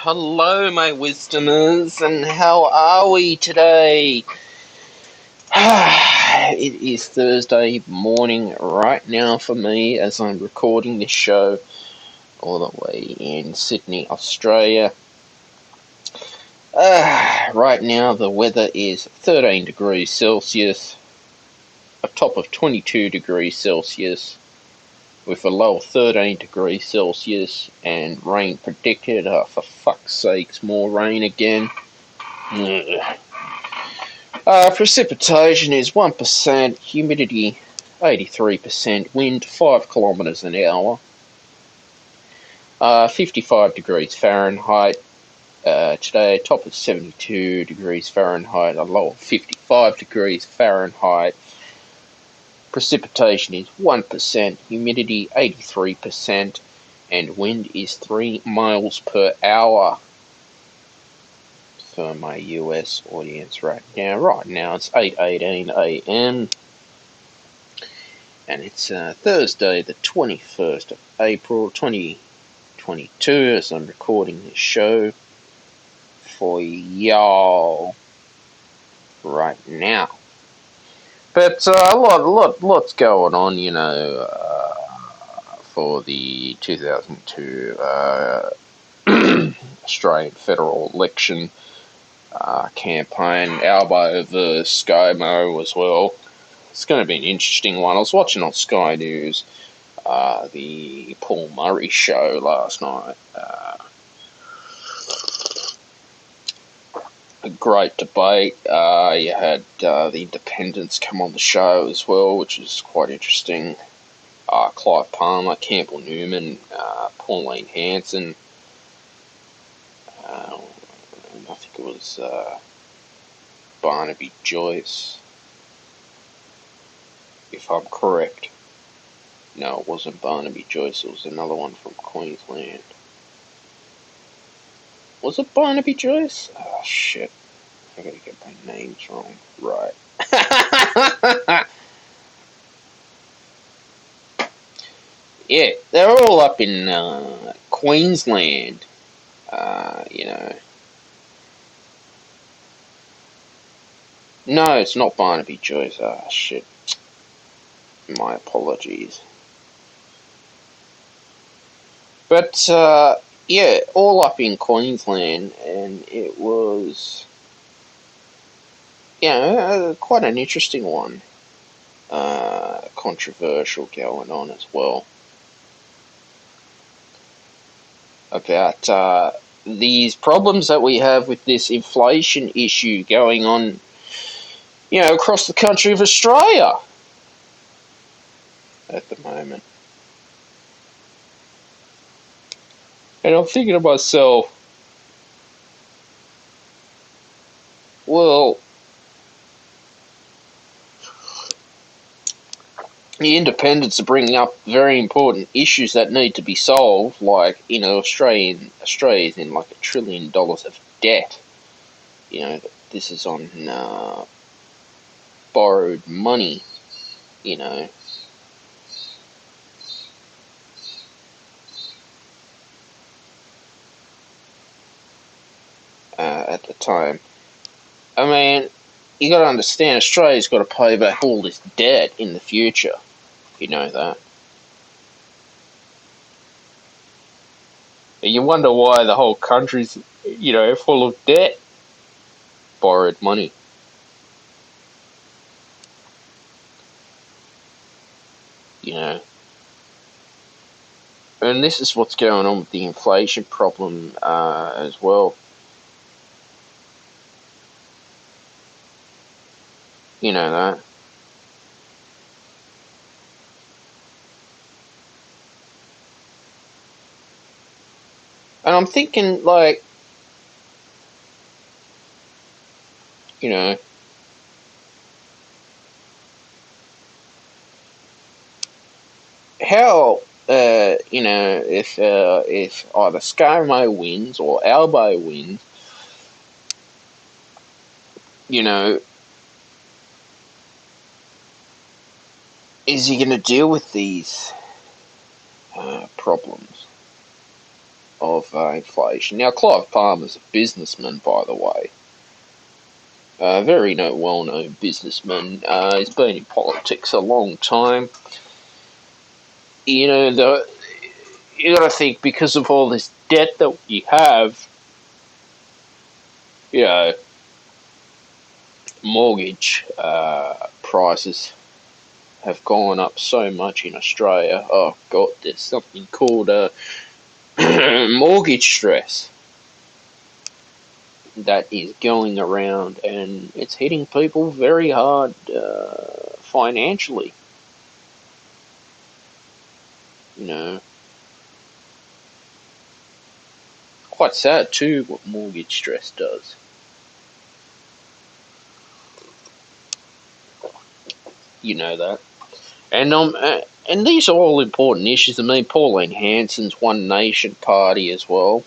Hello, my wisdomers, and how are we today? It is Thursday morning right now for me as I'm recording this show all the way in Sydney, Australia. Right now the weather is 13 degrees Celsius, a top of 22 degrees Celsius, with a low of 13 degrees Celsius, and rain predicted. For fuck's sakes, more rain again. Precipitation is 1%, humidity 83%, wind 5 kilometers an hour, 55 degrees Fahrenheit. Today, top of 72 degrees Fahrenheit, a low of 55 degrees Fahrenheit. Precipitation is 1%, humidity 83%, and wind is 3 miles per hour. For my US audience right now. Right now it's 8:18 a.m. and it's Thursday the 21st of April 2022 as I'm recording this show for y'all right now. But lots going on, for the 2002 Australian federal election campaign, Albo versus ScoMo as well. It's going to be an interesting one. I was watching on Sky News the Paul Murray show last night. A great debate. You had the Independents come on the show as well, which is quite interesting. Clive Palmer, Campbell Newman, Pauline Hanson. I think it was Barnaby Joyce, if I'm correct. No, it wasn't Barnaby Joyce, it was another one from Queensland. Was it Barnaby Joyce? Oh, shit. I gotta get my names wrong. Right. Yeah, they're all up in Queensland, No, it's not Barnaby Joyce. Ah, shit. My apologies. But, yeah, all up in Queensland, and it was, quite an interesting one. Controversial going on as well. About these problems that we have with this inflation issue going on, across the country of Australia at the moment. And I'm thinking to myself, well, the independents are bringing up very important issues that need to be solved, like, Australia's in like $1 trillion of debt. This is on borrowed money, at the time. I mean, you got to understand, Australia's got to pay back all this debt in the future. You know that. And you wonder why the whole country's, full of debt. Borrowed money. And this is what's going on with the inflation problem as well. You know that. And I'm thinking, like, how, if either ScoMo wins or Albo wins, is he going to deal with these problems? of inflation. Now, Clive Palmer's a businessman, by the way. Very well-known businessman. He's been in politics a long time. You know, you got to think, because of all this debt that you have, you know, mortgage prices have gone up so much in Australia. Oh God, there's something called mortgage stress that is going around, and it's hitting people very hard financially. You know, quite sad too what mortgage stress does. You know that, and these are all important issues. I mean, Pauline Hanson's One Nation Party as well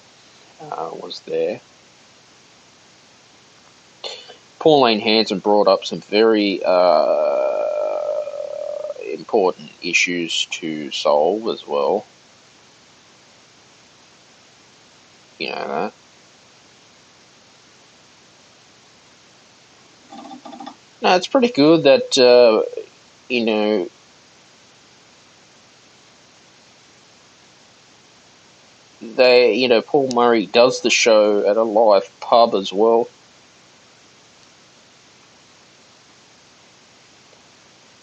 was there. Pauline Hanson brought up some very important issues to solve as well. You know that. No, it's pretty good that you know, Paul Murray does the show at a live pub as well.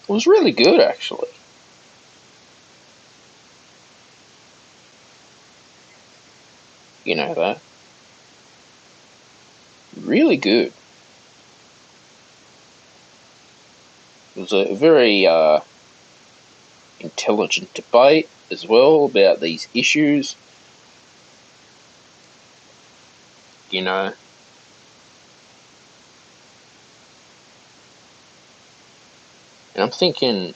It was really good, actually. You know that. Really good. It was a very intelligent debate as well about these issues. You know. And I'm thinking,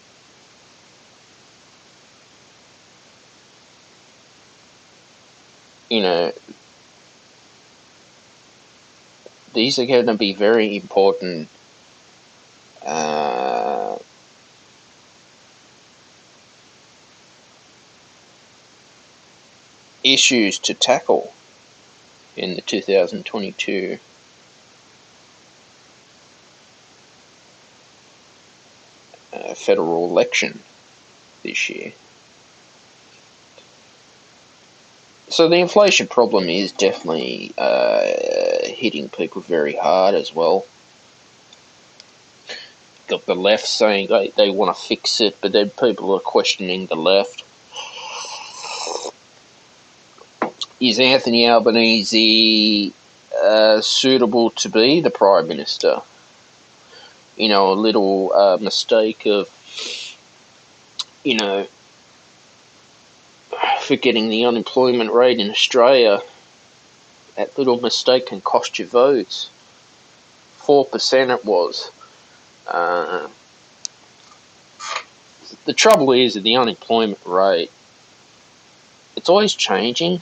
you know, these are going to be very important issues to tackle in the 2022 federal election this year. So the inflation problem is definitely hitting people very hard as well. Got the left saying they want to fix it, but then people are questioning the left. Is Anthony Albanese suitable to be the Prime Minister? You know, a little mistake of, you know, forgetting the unemployment rate in Australia. That little mistake can cost you votes. 4% it was. The trouble is that the unemployment rate, it's always changing.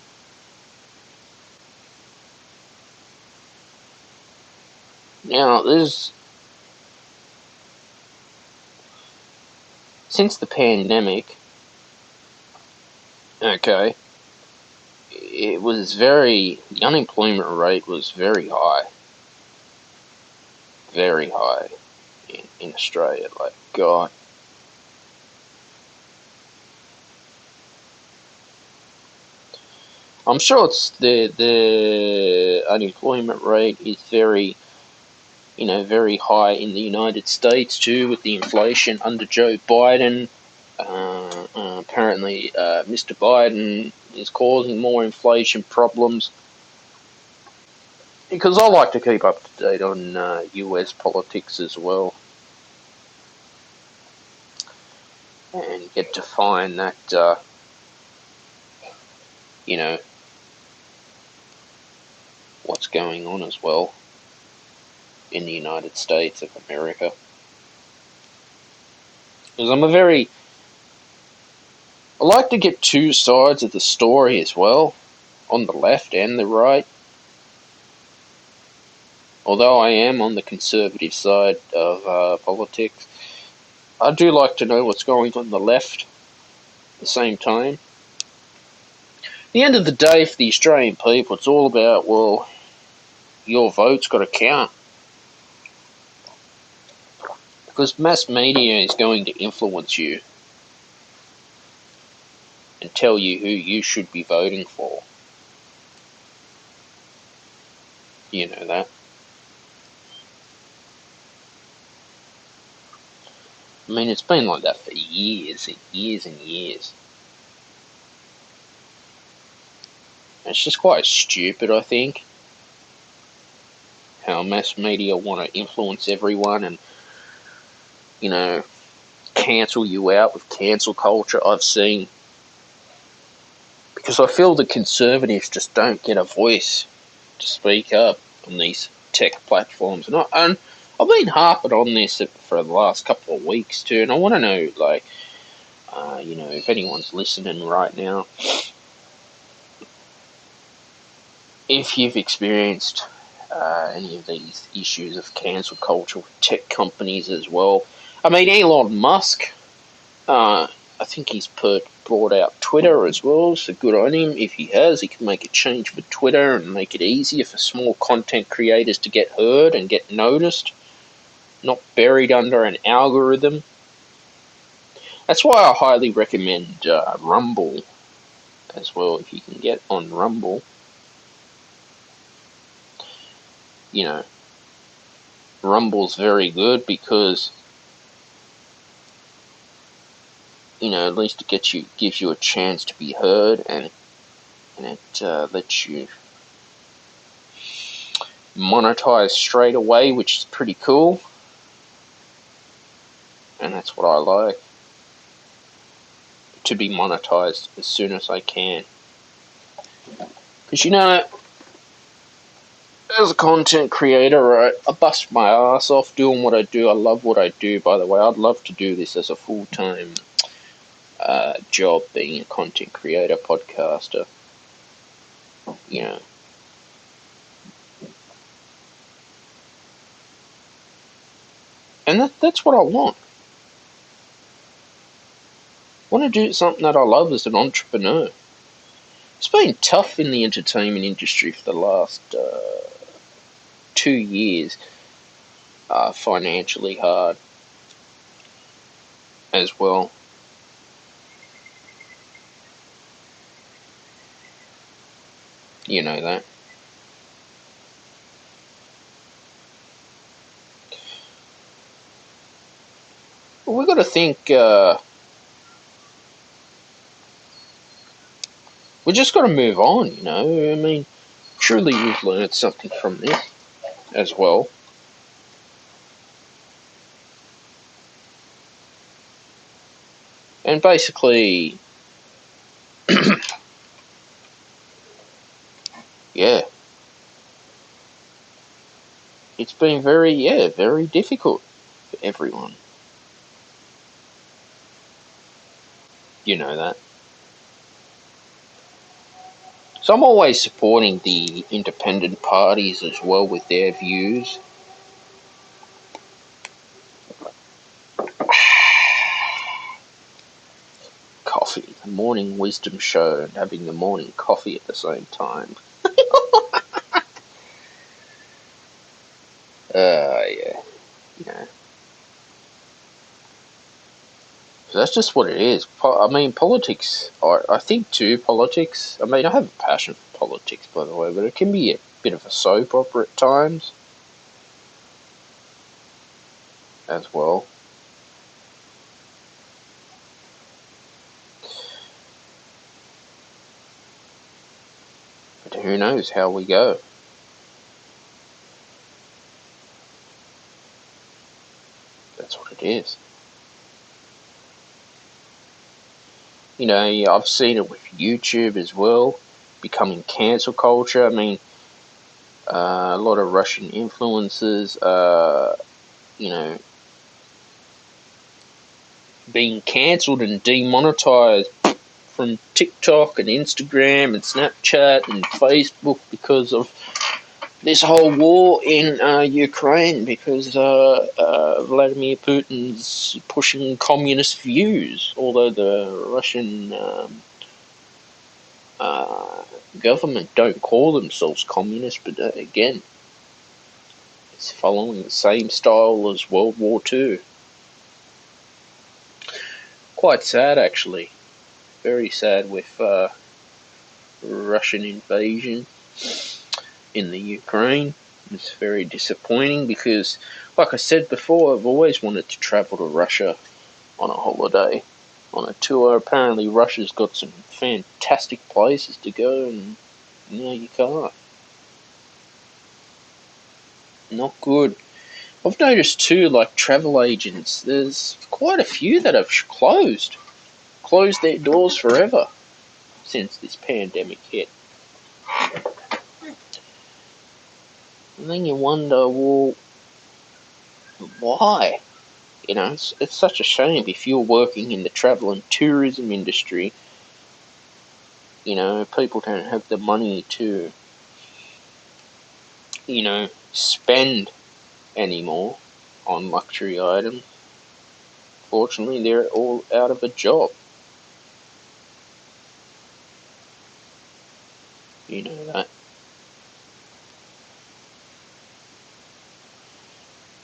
Now, since the pandemic, okay, the unemployment rate was very high. Very high in Australia. Like, God. I'm sure it's the unemployment rate is very high in the United States too, with the inflation under Joe Biden. Apparently, Mr. Biden is causing more inflation problems. Because I like to keep up to date on US politics as well. And get to find that, what's going on as well in the United States of America. Because I like to get two sides of the story as well, on the left and the right. Although I am on the conservative side of politics, I do like to know what's going on the left at the same time. the end of the day, for the Australian people, it's all about, well, your vote's got to count. Because mass media is going to influence you and tell you who you should be voting for. You know that. I mean, it's been like that for years and years and years. It's just quite stupid, I think, how mass media want to influence everyone and, you know, cancel you out with cancel culture. I've seen, because I feel the conservatives just don't get a voice to speak up on these tech platforms. And I've been harping on this for the last couple of weeks too, and I want to know, like, you know, if anyone's listening right now, if you've experienced any of these issues of cancel culture with tech companies as well. I mean, Elon Musk, I think he's brought out Twitter as well, so good on him. If he has, he can make a change for Twitter and make it easier for small content creators to get heard and get noticed, not buried under an algorithm. That's why I highly recommend Rumble as well, if you can get on Rumble. You know, Rumble's very good because, you know, at least it gives you a chance to be heard, and it lets you monetize straight away, which is pretty cool. And that's what I like, to be monetized as soon as I can. Because, you know, as a content creator, right, I bust my ass off doing what I do. I love what I do, by the way. I'd love to do this as a full-time job, being a content creator, podcaster, you know. And that's what I want. I want to do something that I love as an entrepreneur. It's been tough in the entertainment industry for the last 2 years, financially hard as well. You know that. Well, we've got to think, we just got to move on, you know. I mean, surely you've learned something from this as well. And basically, yeah, it's been very difficult for everyone. You know that. So I'm always supporting the independent parties as well with their views. Coffee, the morning wisdom show, and having the morning coffee at the same time. Yeah, you know. So that's just what it is. I mean, politics, I think too, politics, I mean, I have a passion for politics, by the way, but it can be a bit of a soap opera at times as well. But who knows how we go. That's what it is. You know, I've seen it with YouTube as well, becoming cancel culture. I mean, a lot of Russian influencers, you know, being cancelled and demonetized from TikTok and Instagram and Snapchat and Facebook because of this whole war in Ukraine, because Vladimir Putin's pushing communist views, although the Russian Government don't call themselves communist, but again, it's following the same style as World War II. Quite sad, actually. Very sad with Russian invasion in the Ukraine. It's very disappointing because, like I said before, I've always wanted to travel to Russia on a holiday, on a tour. Apparently Russia's got some fantastic places to go, and you can't. Not good. I've noticed too, like travel agents, there's quite a few that have closed their doors forever since this pandemic hit. And then you wonder, well, why? It's such a shame if you're working in the travel and tourism industry, people don't have the money to, spend anymore on luxury items. Fortunately, they're all out of a job. You know that.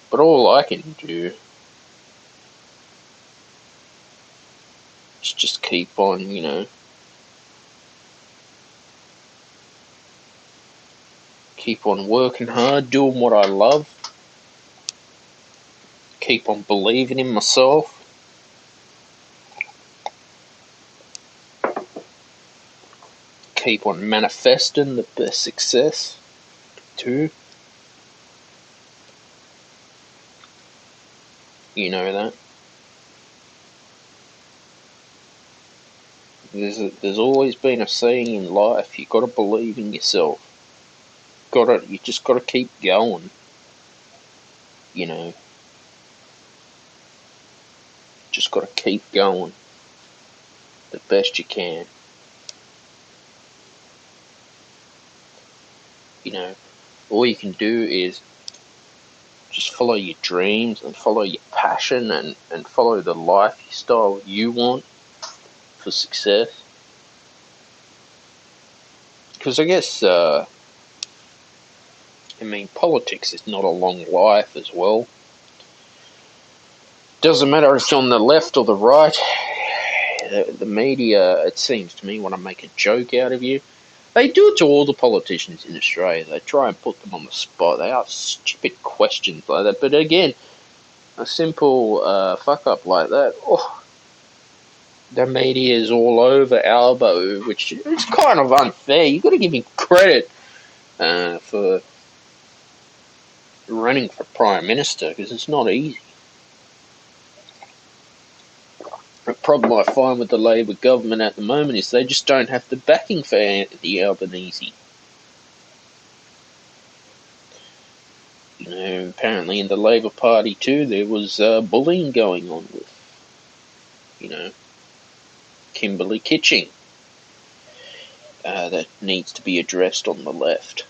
But all I can do is just keep on, keep on working hard, doing what I love, keep on believing in myself, keep on manifesting the best success too. You know that. There's always been a saying in life: you got to believe in yourself. You just got to keep going. Just got to keep going the best you can. All you can do is just follow your dreams and follow your passion and follow the lifestyle you want for success. Because I guess, politics is not a long life as well. Doesn't matter if it's on the left or the right. The media, it seems to me, want to make a joke out of you. They do it to all the politicians in Australia. They try and put them on the spot. They ask stupid questions like that. But again, a simple fuck up like that, the media is all over Albo, which is kind of unfair. You've got to give him credit for running for Prime Minister, because it's not easy. The problem I find with the Labor government at the moment is they just don't have the backing for Anthony Albanese. Apparently in the Labor Party too, there was bullying going on with, Kimberley Kitching. That needs to be addressed on the left.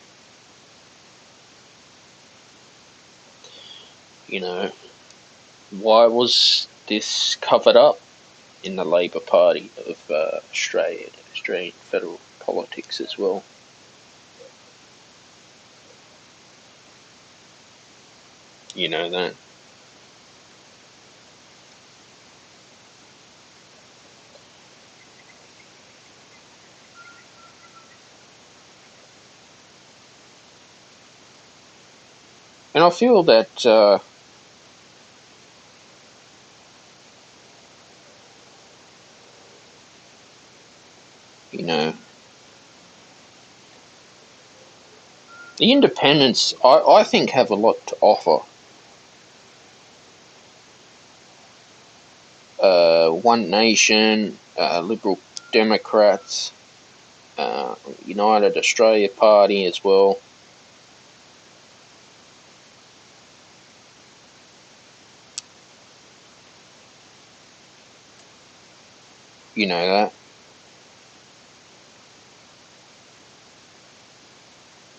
Why was this covered up in the Labor Party of Australian federal politics as well? You know that. And I feel that the independents, I think, have a lot to offer. One Nation, Liberal Democrats, United Australia Party as well. You know that.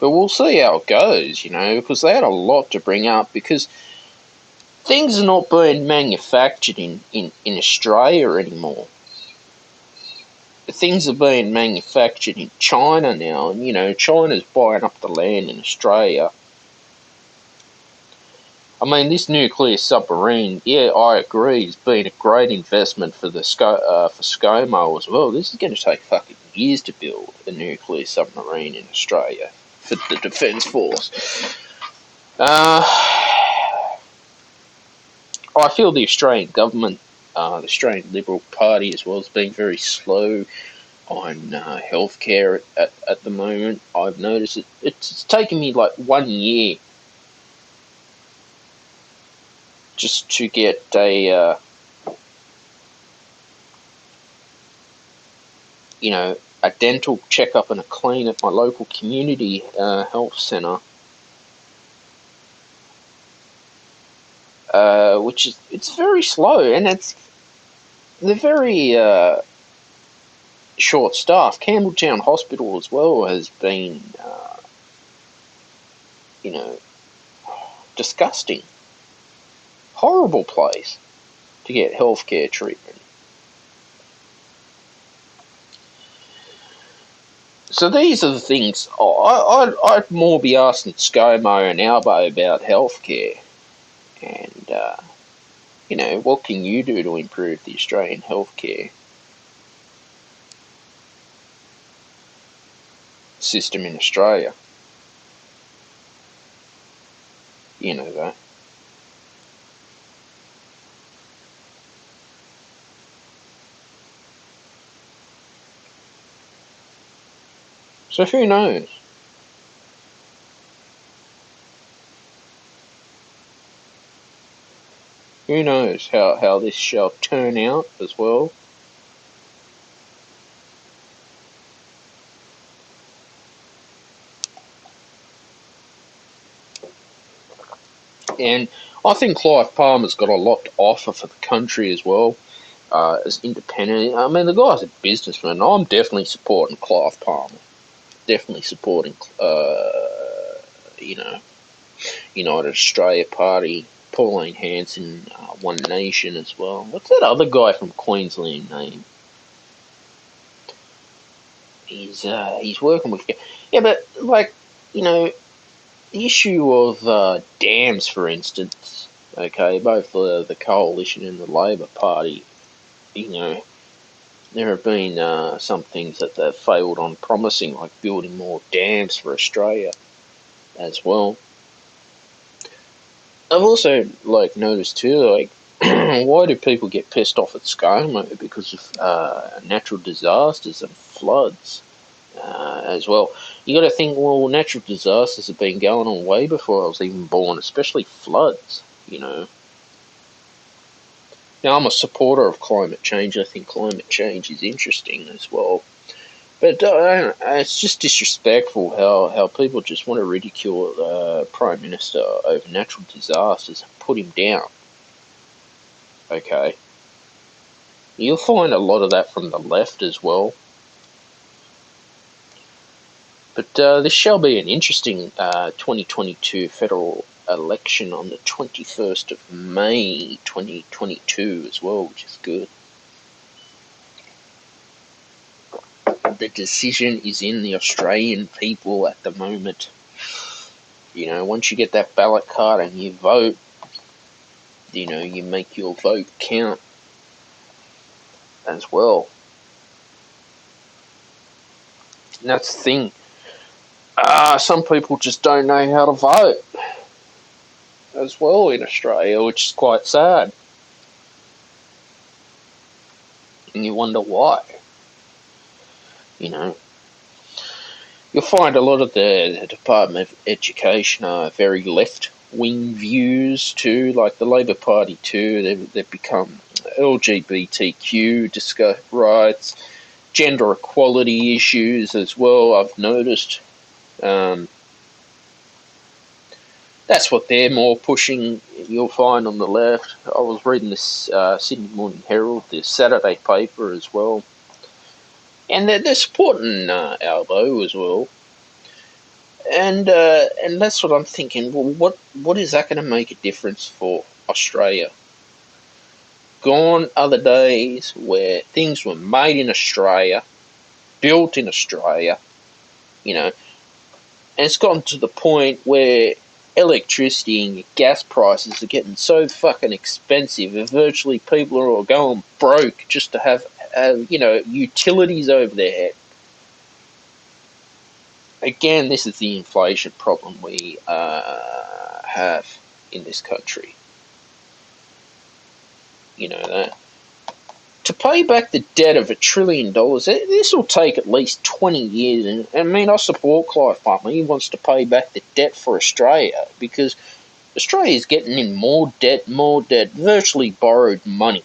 But we'll see how it goes, because they had a lot to bring up, because things are not being manufactured in Australia anymore. things are being manufactured in China now, and China's buying up the land in Australia. I mean, this nuclear submarine, yeah, I agree, has been a great investment for for ScoMo as well. This is going to take fucking years to build a nuclear submarine in Australia for the Defence Force. I feel the Australian government, the Australian Liberal Party as well, has been very slow on healthcare at the moment. I've noticed it's taken me like 1 year just to get a dental checkup and a clean at my local community health centre, which it's very slow, and they're very short staffed. Campbelltown Hospital as well has been, disgusting, horrible place to get healthcare treatment. So these are the things I'd more be asking ScoMo and Albo about healthcare, and what can you do to improve the Australian healthcare system in Australia? You know that. So who knows? Who knows how this shall turn out as well? And I think Clive Palmer's got a lot to offer for the country as well, as independent. I mean, the guy's a businessman. I'm definitely supporting Clive Palmer. Definitely supporting, United Australia Party, Pauline Hanson, One Nation as well. What's that other guy from Queensland name? He's working with, yeah, but the issue of dams, for instance. Okay, both the Coalition and the Labor Party, there have been some things that they've failed on promising, like building more dams for Australia as well. I've also noticed too, why do people get pissed off at ScoMo? Because of natural disasters and floods as well. You got to think, well, natural disasters have been going on way before I was even born, especially floods. Now, I'm a supporter of climate change. I think climate change is interesting as well. But it's just disrespectful how people just want to ridicule the Prime Minister over natural disasters and put him down. Okay. You'll find a lot of that from the left as well. But this shall be an interesting 2022 federal election on the 21st of May 2022 as well, which is good. The decision is in the Australian people at the moment. Once you get that ballot card and you vote, you make your vote count as well. And that's the thing. Some people just don't know how to vote as well in Australia, which is quite sad. And you wonder why. You'll find a lot of the Department of Education are very left-wing views too, like the Labor Party too. They've become LGBTQ, discuss rights, gender equality issues as well, I've noticed. That's what they're more pushing, you'll find on the left. I was reading this Sydney Morning Herald, the Saturday paper as well. And they're supporting Albo as well. And that's what I'm thinking. Well, what is that going to make a difference for Australia? Gone are the days where things were made in Australia built in Australia, you know, and it's gotten to the point where electricity and gas prices are getting so fucking expensive that virtually people are all going broke just to have utilities over their head. Again, this is the inflation problem we have in this country. You know that. To pay back the debt of $1 trillion, this will take at least 20 years. And I mean, I support Clive Palmer. He wants to pay back the debt for Australia because Australia is getting in more debt, virtually borrowed money.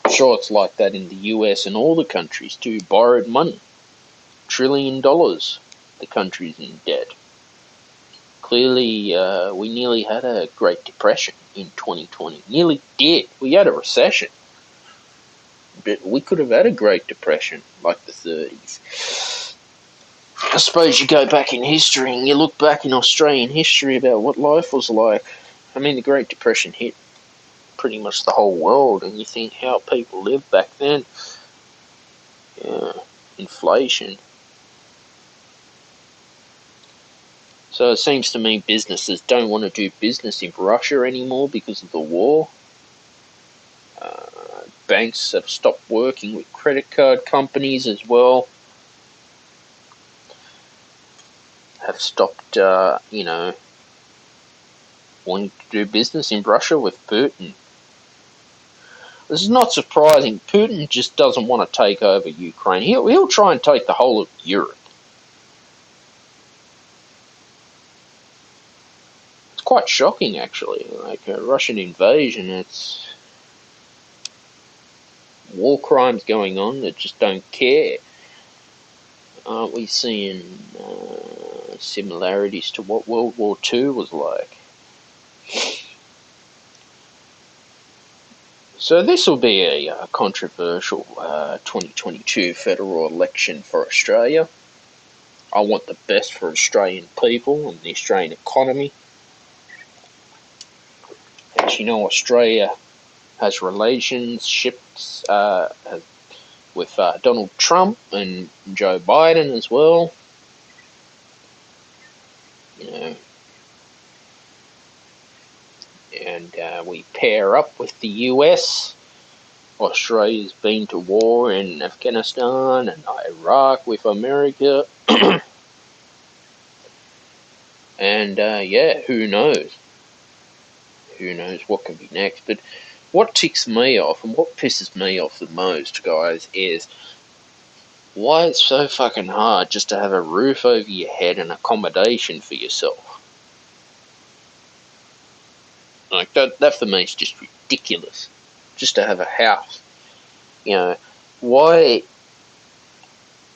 I'm sure it's like that in the US and all the countries too, borrowed money. $1 trillion, the country's in debt. Clearly, we nearly had a Great Depression in 2020. Nearly did. We had a recession. But we could have had a Great Depression like the 30s. I suppose you go back in history and you look back in Australian history about what life was like. I mean, the Great Depression hit pretty much the whole world, and you think how people lived back then. Yeah, inflation. So it seems to me businesses don't want to do business in Russia anymore because of the war. Banks have stopped working with credit card companies as well. Have stopped, wanting to do business in Russia with Putin. This is not surprising. Putin just doesn't want to take over Ukraine. He'll try and take the whole of Europe. It's quite shocking, actually. Like a Russian invasion, it's war crimes going on that just don't care. Aren't we seeing similarities to what World War II was like? So this will be a controversial 2022 federal election for Australia. I want the best for Australian people and the Australian economy. As you know, Australia has relationships with Donald Trump and Joe Biden as well. You know, and we pair up with the US. Australia's been to war in Afghanistan and Iraq with America. And who knows? Who knows what can be next? But what ticks me off and what pisses me off the most, guys, is why it's so fucking hard just to have a roof over your head and accommodation for yourself. Like, that for me is just ridiculous. Just to have a house. You know, why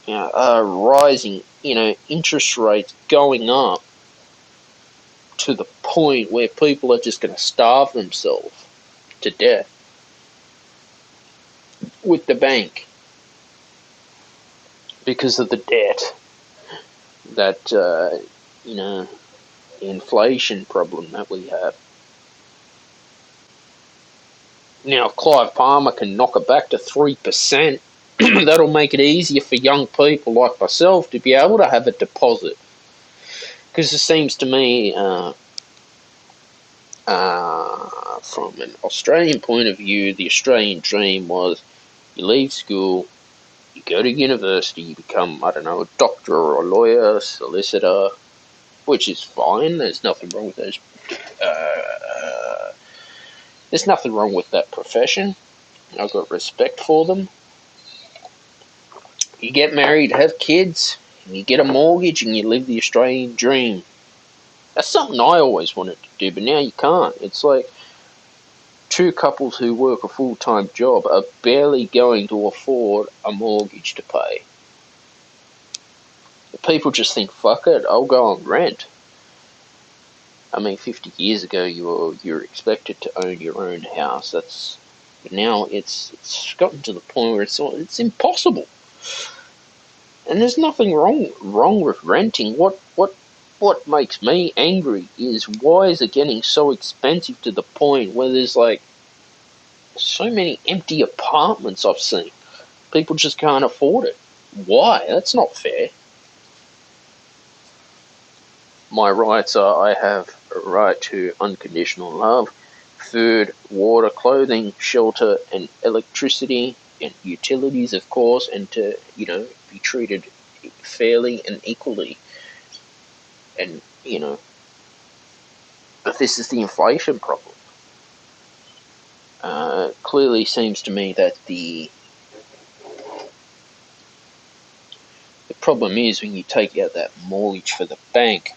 rising, interest rates going up to the point where people are just going to starve themselves to death with the bank because of the debt that, the inflation problem that we have. Now, if Clive Palmer can knock it back to 3%, that'll make it easier for young people like myself to be able to have a deposit. Because it seems to me, from an Australian point of view, the Australian dream was you leave school, you go to university, you become, a doctor or a lawyer, solicitor, which is fine. There's nothing wrong with those. There's nothing wrong with that profession. I've got respect for them. You get married, have kids, and you get a mortgage, and you live the Australian dream. That's something I always wanted to do, but now you can't. It's like two couples who work a full-time job are barely going to afford a mortgage to pay. People just think, fuck it, I'll go on rent. 50 years ago, you're expected to own your own house. But now it's gotten to the point where it's impossible. And there's nothing wrong with renting. What makes me angry is why is it getting so expensive to the point where there's so many empty apartments I've seen. People just can't afford it. Why? That's not fair. My rights are I have a right to unconditional love, food, water, clothing, shelter, and electricity, and utilities, of course, and to, be treated fairly and equally. And, but this is the inflation problem. Clearly seems to me that the problem is when you take out that mortgage for the bank,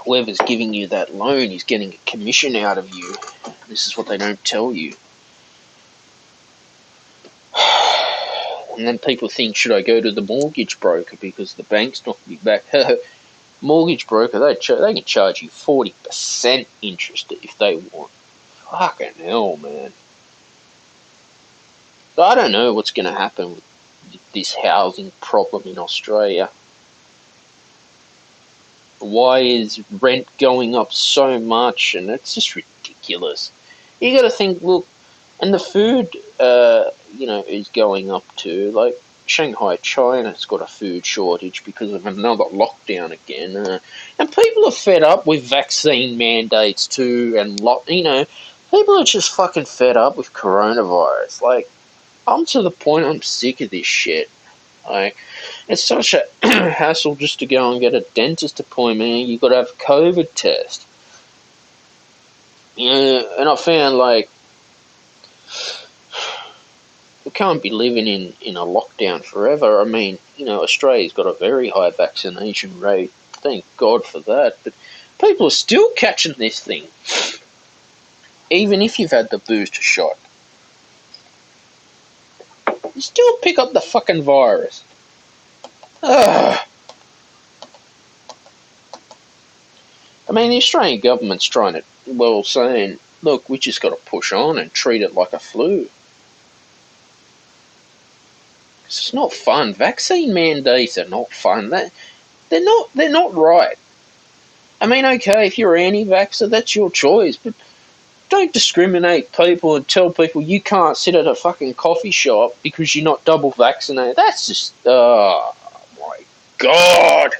whoever's giving you that loan is getting a commission out of you. This is what they don't tell you. And then people think, should I go to the mortgage broker because the bank's not going to be back? Mortgage broker, they can charge you 40% interest if they want. Fucking hell, man. So I don't know what's going to happen with this housing problem in Australia. Why is rent going up so much? And it's just ridiculous. You got to think, look, and the food, is going up too. Like Shanghai, China's got a food shortage because of another lockdown again. And people are fed up with vaccine mandates too. And, people are just fucking fed up with coronavirus. Like, I'm to the point I'm sick of this shit. Like, it's such a hassle just to go and get a dentist appointment. You've got to have a COVID test. And I found, like, we can't be living in a lockdown forever. I mean, Australia's got a very high vaccination rate. Thank God for that. But people are still catching this thing. Even if you've had the booster shot. You still pick up the fucking virus. Ugh. I mean, the Australian government's saying, look, we just got to push on and treat it like a flu. It's not fun. Vaccine mandates are not fun. They're not right. I mean, okay, if you're anti-vaxxer, that's your choice, but don't discriminate people and tell people you can't sit at a fucking coffee shop because you're not double vaccinated. That's just, oh my God.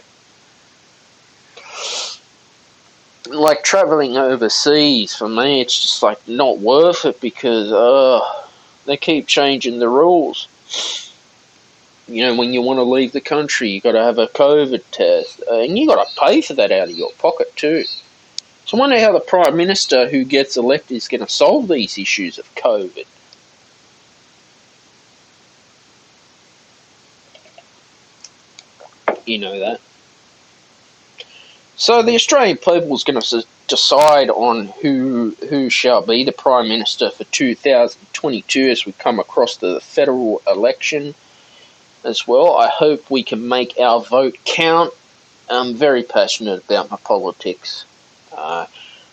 Like traveling overseas, for me, it's just like not worth it because they keep changing the rules. When you want to leave the country, you got to have a COVID test, and you got to pay for that out of your pocket too. So I wonder how the Prime Minister who gets elected is going to solve these issues of COVID. You know that. So the Australian people is going to decide on who shall be the Prime Minister for 2022 as we come across the federal election as well. I hope we can make our vote count. I'm very passionate about my politics.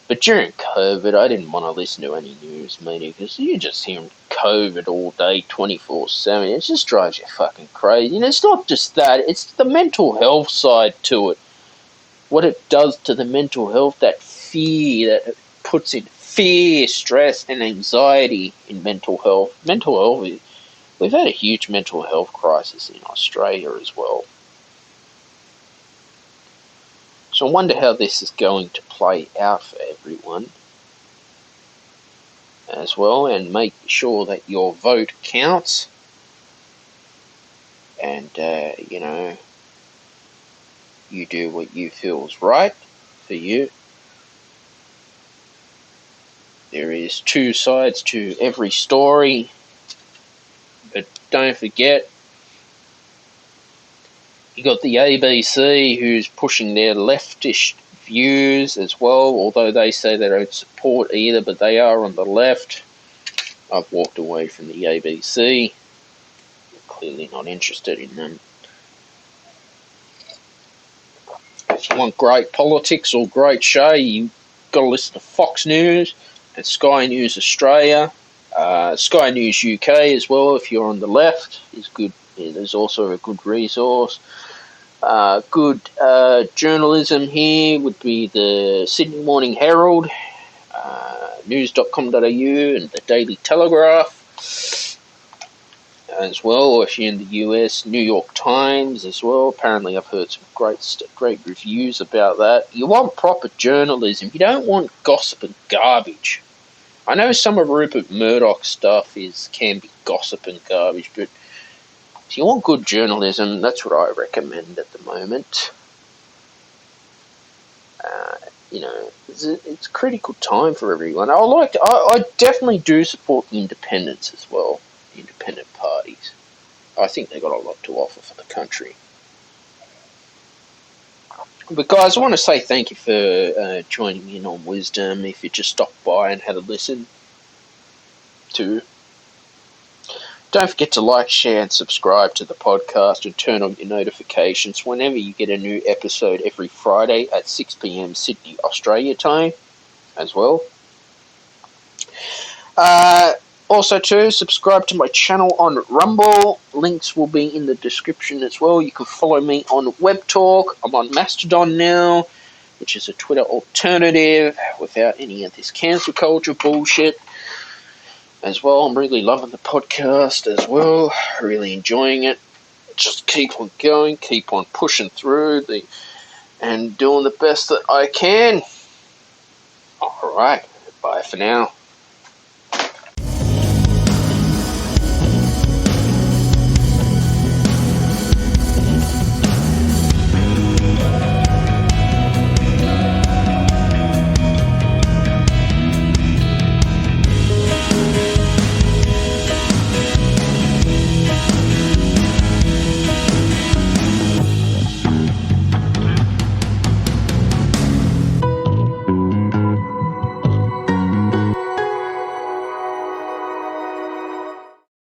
But during COVID, I didn't want to listen to any news media because you're just hearing COVID all day, 24/7. It just drives you fucking crazy. And it's not just that, it's the mental health side to it. What it does to the mental health, that fear, that it puts in fear, stress, and anxiety in mental health. Mental health, we've had a huge mental health crisis in Australia as well. So I wonder how this is going to play out for everyone as well, and make sure that your vote counts. And, you do what you feel is right for you. There is two sides to every story, but don't forget, you got the ABC who's pushing their leftish views as well, although they say they don't support either, but they are on the left. I've walked away from the ABC. Clearly not interested in them. If you want great politics or great show, you've got to listen to Fox News and Sky News Australia. Sky News UK as well, if you're on the left, is good. Yeah, there's also a good resource. Good journalism here would be the Sydney Morning Herald, news.com.au, and the Daily Telegraph. as well, or if you're in the US, New York Times as well. Apparently I've heard some great reviews about that. You want proper journalism. You don't want gossip and garbage. I know some of Rupert Murdoch's stuff can be gossip and garbage, but if you want good journalism, that's what I recommend at the moment. It's a critical time for everyone. I definitely do support the independents as well, the independent parties. I think they got a lot to offer for the country. But guys, I want to say thank you for joining in on Wisdom. If you just stopped by and had a listen to, don't forget to like, share, and subscribe to the podcast, and turn on your notifications whenever you get a new episode every Friday at 6 p.m. Sydney, Australia time as well. Also, too, subscribe to my channel on Rumble. Links will be in the description as well. You can follow me on Webtalk. I'm on Mastodon now, which is a Twitter alternative without any of this cancel culture bullshit as well. I'm really loving the podcast as well. Really enjoying it. Just keep on going, keep on pushing through and doing the best that I can. Alright, bye for now.